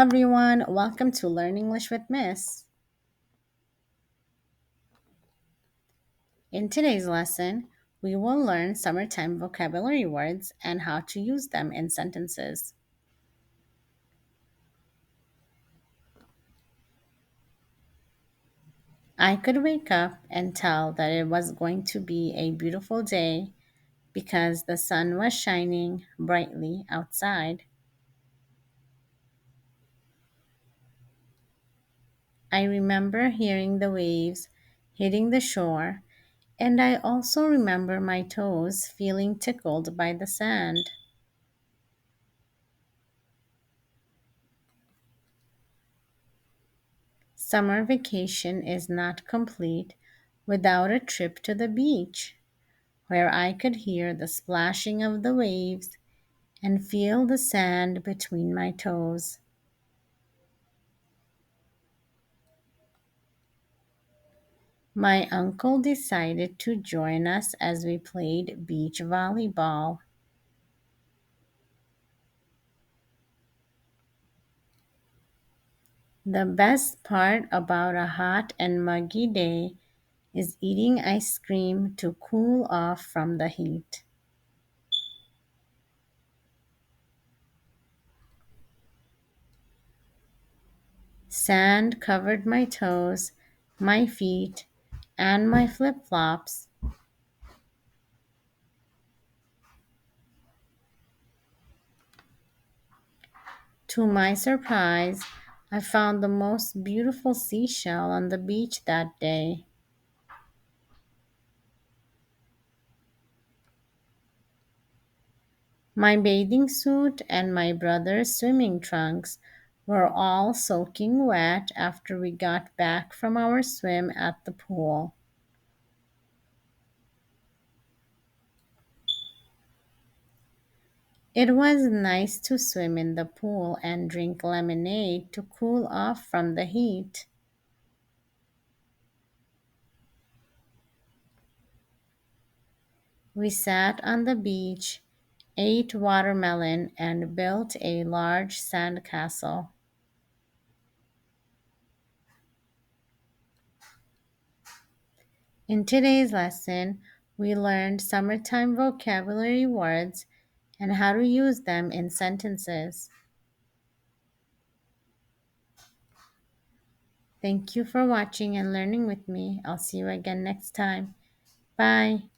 everyone, welcome to Learn English with Miss. In today's lesson, we will learn summertime vocabulary words and how to use them in sentences. I could wake up and tell that it was going to be a beautiful day because the sun was shining brightly outside. I remember hearing the waves hitting the shore, and I also remember my toes feeling tickled by the sand. Summer vacation is not complete without a trip to the beach, where I could hear the splashing of the waves and feel the sand between my toes. My uncle decided to join us as we played beach volleyball. The best part about a hot and muggy day is eating ice cream to cool off from the heat. Sand covered my toes, my feet, and my flip-flops. To my surprise, I found the most beautiful seashell on the beach that day. My bathing suit and my brother's swimming trunks were all soaking wet after we got back from our swim at the pool. It was nice to swim in the pool and drink lemonade to cool off from the heat. We sat on the beach, ate watermelon, and built a large sandcastle. In today's lesson, we learned summertime vocabulary words and how to use them in sentences. Thank you for watching and learning with me. I'll see you again next time. Bye.